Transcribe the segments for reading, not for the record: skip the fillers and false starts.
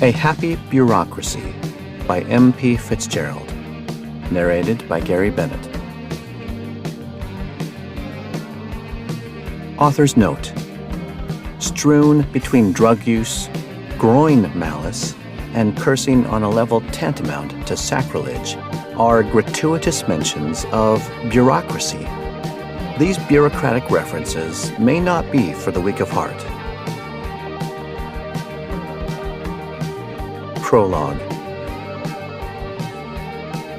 A Happy Bureaucracy by M.P. Fitzgerald. Narrated by Gary Bennett. Author's note: strewn between drug use, groin malice, and cursing on a level tantamount to sacrilege are gratuitous mentions of bureaucracy. These bureaucratic references may not be for the weak of heart. Prologue.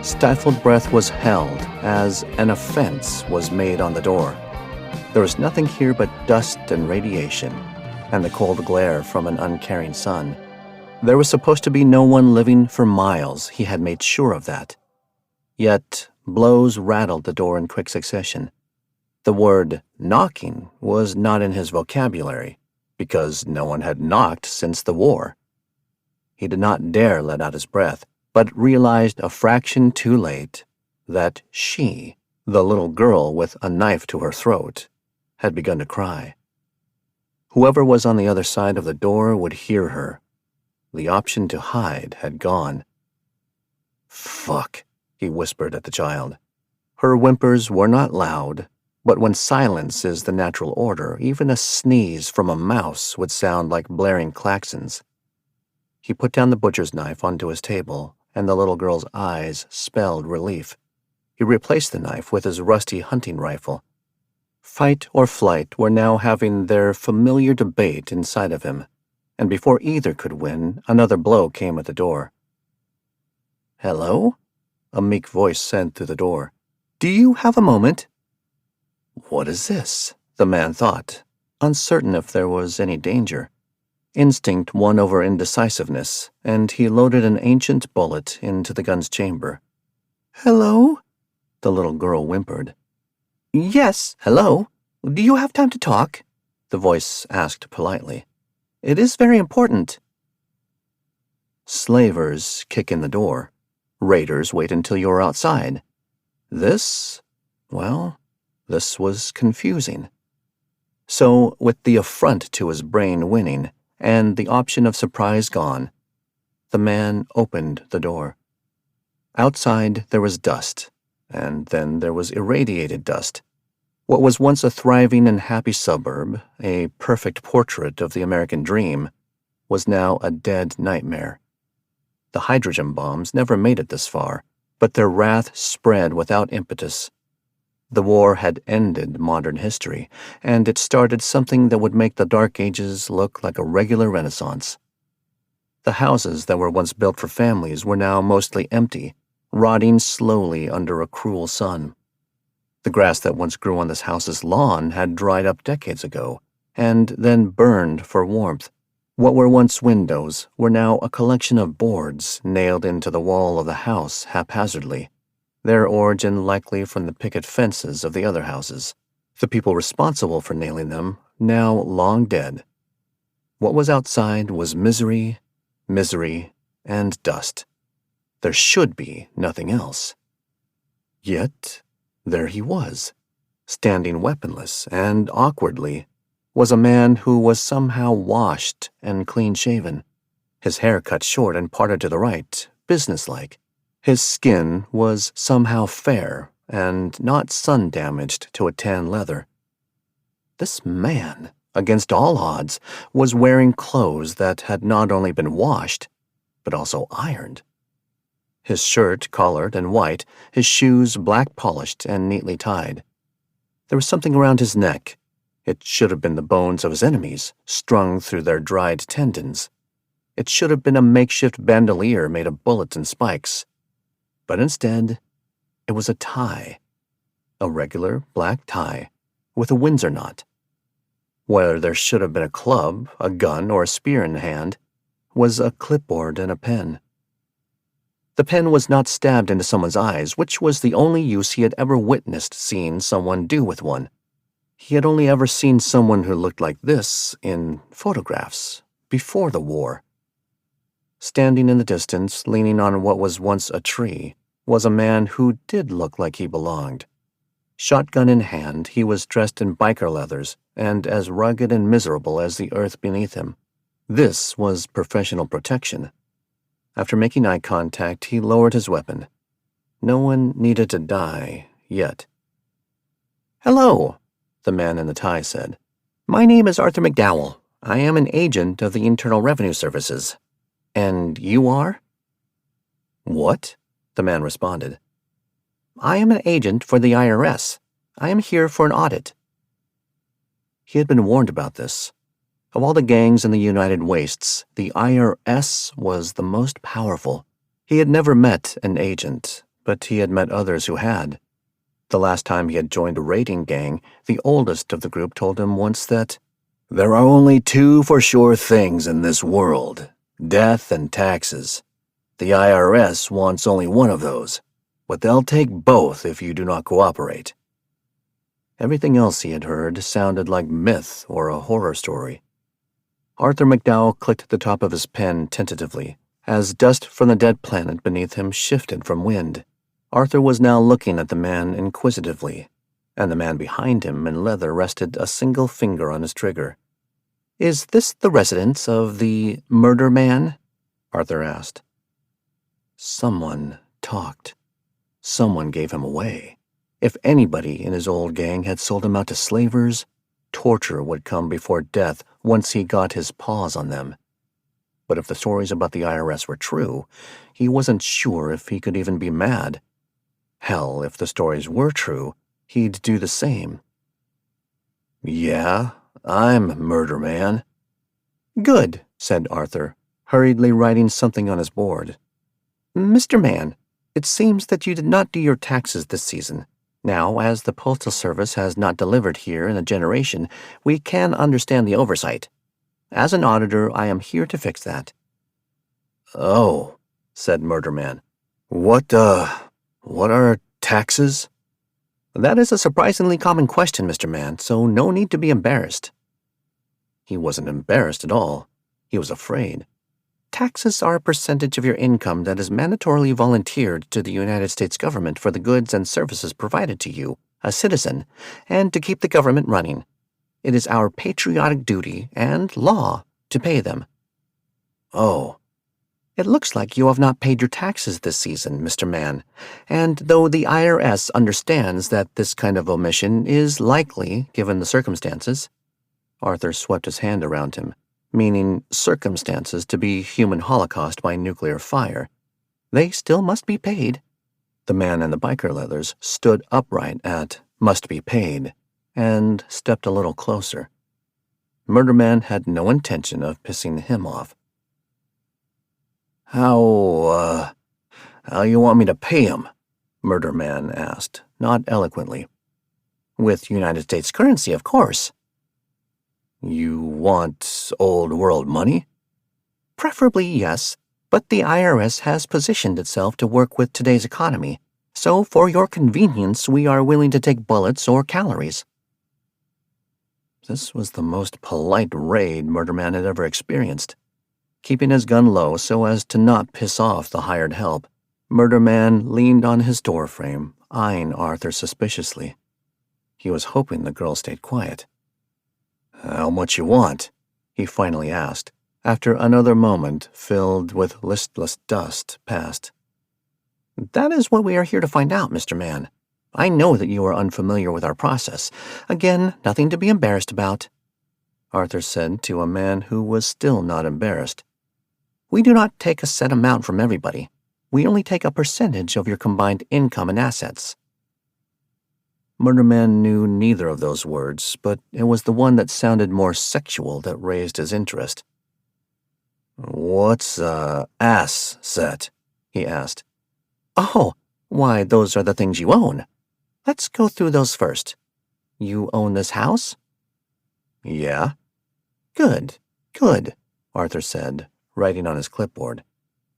Stifled breath was held as an offense was made on the door. There was nothing here but dust and radiation, and the cold glare from an uncaring sun. There was supposed to be no one living for miles, he had made sure of that. Yet blows rattled the door in quick succession. The word knocking was not in his vocabulary, because no one had knocked since the war. He did not dare let out his breath, but realized a fraction too late that she, the little girl with a knife to her throat, had begun to cry. Whoever was on the other side of the door would hear her. The option to hide had gone. "Fuck," he whispered at the child. Her whimpers were not loud, but when silence is the natural order, even a sneeze from a mouse would sound like blaring claxons. He put down the butcher's knife onto his table, and the little girl's eyes spelled relief. He replaced the knife with his rusty hunting rifle. Fight or flight were now having their familiar debate inside of him, and before either could win, another blow came at the door. "Hello?" a meek voice said through the door. "Do you have a moment?" What is this? The man thought, uncertain if there was any danger. Instinct won over indecisiveness, and he loaded an ancient bullet into the gun's chamber. "Hello?" the little girl whimpered. "Yes, hello. Do you have time to talk?" the voice asked politely. "It is very important." Slavers kick in the door. Raiders wait until you're outside. This was confusing. So, with the affront to his brain winning, and the option of surprise gone, the man opened the door. Outside there was dust, and then there was irradiated dust. What was once a thriving and happy suburb, a perfect portrait of the American dream, was now a dead nightmare. The hydrogen bombs never made it this far, but their wrath spread without impetus. The war had ended modern history, and it started something that would make the Dark Ages look like a regular Renaissance. The houses that were once built for families were now mostly empty, rotting slowly under a cruel sun. The grass that once grew on this house's lawn had dried up decades ago, and then burned for warmth. What were once windows were now a collection of boards nailed into the wall of the house haphazardly, their origin likely from the picket fences of the other houses, the people responsible for nailing them now long dead. What was outside was misery, and dust. There should be nothing else. Yet there he was, standing weaponless and awkwardly, was a man who was somehow washed and clean-shaven, his hair cut short and parted to the right, businesslike. His skin was somehow fair and not sun-damaged to a tan leather. This man, against all odds, was wearing clothes that had not only been washed, but also ironed. His shirt collared and white, his shoes black-polished and neatly tied. There was something around his neck. It should have been the bones of his enemies, strung through their dried tendons. It should have been a makeshift bandolier made of bullets and spikes. But instead, it was a tie, a regular black tie with a Windsor knot. Where there should have been a club, a gun, or a spear in hand, was a clipboard and a pen. The pen was not stabbed into someone's eyes, which was the only use he had ever witnessed seeing someone do with one. He had only ever seen someone who looked like this in photographs, before the war. Standing in the distance, leaning on what was once a tree, was a man who did look like he belonged. Shotgun in hand, he was dressed in biker leathers and as rugged and miserable as the earth beneath him. This was professional protection. After making eye contact, he lowered his weapon. No one needed to die yet. "Hello," the man in the tie said. "My name is Arthur McDowell. I am an agent of the Internal Revenue Services. And you are?" "What?" the man responded. "I am an agent for the IRS. I am here for an audit." He had been warned about this. Of all the gangs in the United Wastes, the IRS was the most powerful. He had never met an agent, but he had met others who had. The last time he had joined a raiding gang, the oldest of the group told him once that, "There are only two for sure things in this world, death and taxes. The IRS wants only one of those, but they'll take both if you do not cooperate." Everything else he had heard sounded like myth or a horror story. Arthur McDowell clicked the top of his pen tentatively, as dust from the dead planet beneath him shifted from wind. Arthur was now looking at the man inquisitively, and the man behind him in leather rested a single finger on his trigger. "Is this the residence of the murder man?" Arthur asked. Someone talked. Someone gave him away. If anybody in his old gang had sold him out to slavers, torture would come before death once he got his paws on them. But if the stories about the IRS were true, he wasn't sure if he could even be mad. Hell, if the stories were true, he'd do the same. "Yeah, I'm Murder Man." "Good," said Arthur, hurriedly writing something on his board. "Mr. Man, it seems that you did not do your taxes this season. Now, as the Postal Service has not delivered here in a generation, we can understand the oversight. As an auditor, I am here to fix that." "Oh," said Murder Man. What are taxes?" "That is a surprisingly common question, Mr. Man, so no need to be embarrassed." He wasn't embarrassed at all. He was afraid. "Taxes are a percentage of your income that is mandatorily volunteered to the United States government for the goods and services provided to you, a citizen, and to keep the government running. It is our patriotic duty and law to pay them." "Oh." "It looks like you have not paid your taxes this season, Mr. Man, and though the IRS understands that this kind of omission is likely given the circumstances," Arthur swept his hand around him, meaning circumstances to be human holocaust by nuclear fire, "they still must be paid." The man in the biker leathers stood upright at "must be paid" and stepped a little closer. Murder Man had no intention of pissing him off. How you want me to pay him?" Murder Man asked, not eloquently. "With United States currency, of course." "You want old world money?" "Preferably, yes, but the IRS has positioned itself to work with today's economy, so for your convenience we are willing to take bullets or calories." This was the most polite raid Murder Man had ever experienced. Keeping his gun low so as to not piss off the hired help, Murder Man leaned on his doorframe, eyeing Arthur suspiciously. He was hoping the girl stayed quiet. "How much you want?" he finally asked, after another moment filled with listless dust passed. "That is what we are here to find out, Mr. Man. I know that you are unfamiliar with our process. Again, nothing to be embarrassed about," Arthur said to a man who was still not embarrassed. "We do not take a set amount from everybody. We only take a percentage of your combined income and assets." Murder Man knew neither of those words, but it was the one that sounded more sexual that raised his interest. "What's ass set?" he asked. "Oh, why, those are the things you own. Let's go through those first. You own this house?" "Yeah." Good, Arthur said, writing on his clipboard.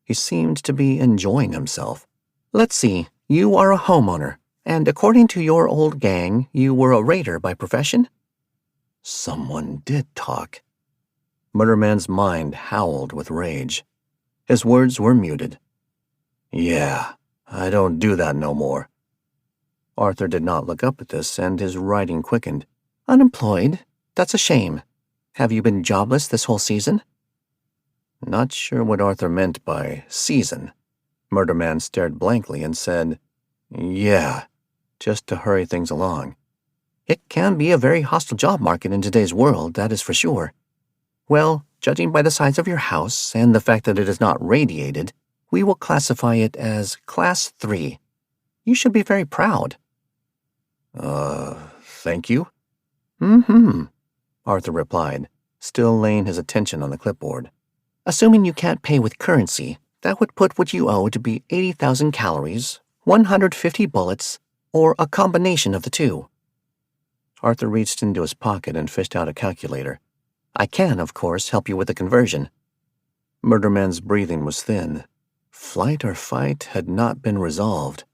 He seemed to be enjoying himself. "Let's see, you are a homeowner, and according to your old gang, you were a raider by profession?" Someone did talk. Murder Man's mind howled with rage. His words were muted. "Yeah, I don't do that no more." Arthur did not look up at this, and his writing quickened. "Unemployed? That's a shame. Have you been jobless this whole season?" Not sure what Arthur meant by season. Murderman stared blankly and said, "Yeah, just to hurry things along." "It can be a very hostile job market in today's world, that is for sure. Well, judging by the size of your house and the fact that it is not radiated, we will classify it as Class 3. You should be very proud." Thank you?" "Mm-hmm," Arthur replied, still laying his attention on the clipboard. "Assuming you can't pay with currency, that would put what you owe to be 80,000 calories, 150 bullets, or a combination of the two." Arthur reached into his pocket and fished out a calculator. "I can, of course, help you with the conversion." Murderman's breathing was thin. Flight or fight had not been resolved.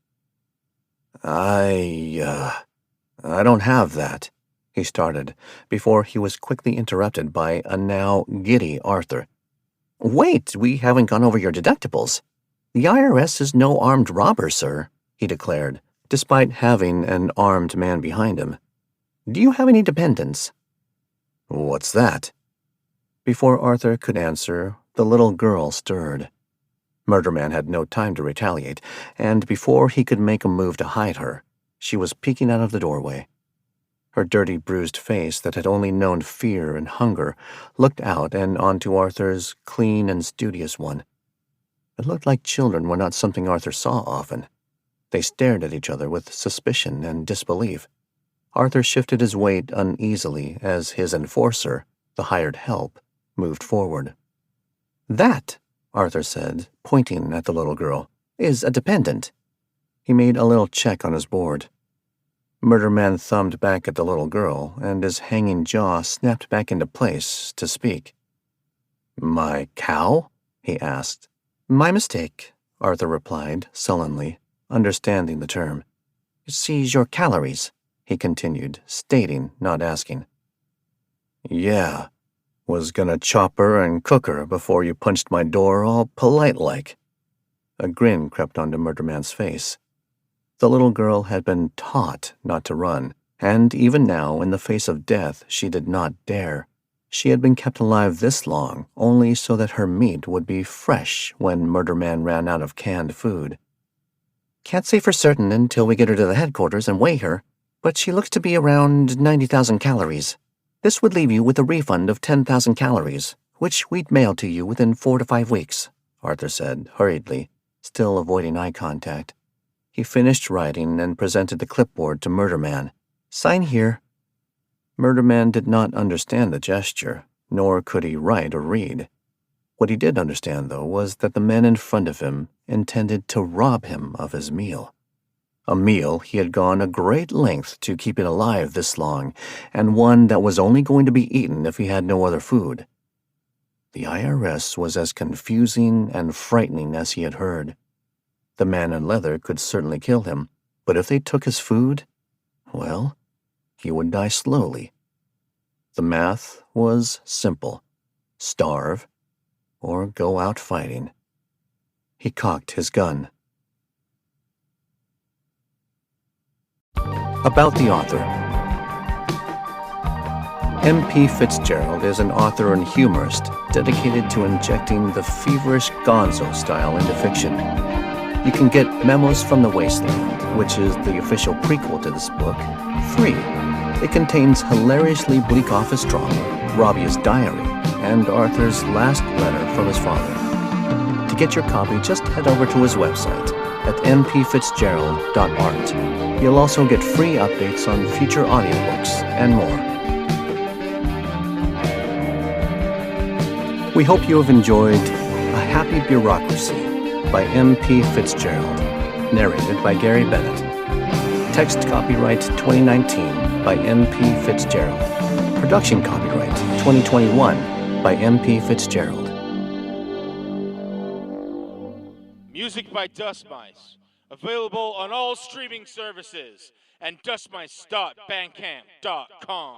I don't have that," he started, before he was quickly interrupted by a now giddy Arthur. "Wait, we haven't gone over your deductibles. The IRS is no armed robber, sir," he declared, despite having an armed man behind him. "Do you have any dependents?" "What's that?" Before Arthur could answer, the little girl stirred. Murderman had no time to retaliate, and before he could make a move to hide her, she was peeking out of the doorway. Her dirty, bruised face that had only known fear and hunger looked out and onto Arthur's clean and studious one. It looked like children were not something Arthur saw often. They stared at each other with suspicion and disbelief. Arthur shifted his weight uneasily as his enforcer, the hired help, moved forward. "That," Arthur said, pointing at the little girl, "is a dependent." He made a little check on his board. Murderman thumbed back at the little girl, and his hanging jaw snapped back into place to speak. "My cow?" he asked. "My mistake," Arthur replied, sullenly, understanding the term. "Seize your calories," he continued, stating, not asking. "Yeah, was gonna chop her and cook her before you punched my door all polite-like." A grin crept onto Murderman's face. The little girl had been taught not to run, and even now, in the face of death, she did not dare. She had been kept alive this long only so that her meat would be fresh when Murderman ran out of canned food. "Can't say for certain until we get her to the headquarters and weigh her, but she looks to be around 90,000 calories. This would leave you with a refund of 10,000 calories, which we'd mail to you within 4 to 5 weeks, Arthur said, hurriedly, still avoiding eye contact. He finished writing and presented the clipboard to Murderman. "Sign here." Murderman did not understand the gesture, nor could he write or read. What he did understand, though, was that the men in front of him intended to rob him of his meal. A meal he had gone a great length to keep it alive this long, and one that was only going to be eaten if he had no other food. The IRS was as confusing and frightening as he had heard. The man in leather could certainly kill him, but if they took his food, well, he would die slowly. The math was simple: starve or go out fighting. He cocked his gun. About the author. M.P. Fitzgerald is an author and humorist dedicated to injecting the feverish gonzo style into fiction. You can get Memos from the Wasteland, which is the official prequel to this book, free. It contains hilariously bleak office drama, Robbie's diary, and Arthur's last letter from his father. To get your copy, just head over to his website at mpfitzgerald.art. You'll also get free updates on future audiobooks and more. We hope you have enjoyed A Happy Bureaucracy by M.P. Fitzgerald, narrated by Gary Bennett. Text copyright 2019 by M.P. Fitzgerald. Production copyright 2021 by M.P. Fitzgerald. Music by Dust Mice. Available on all streaming services and dustmice.bandcamp.com.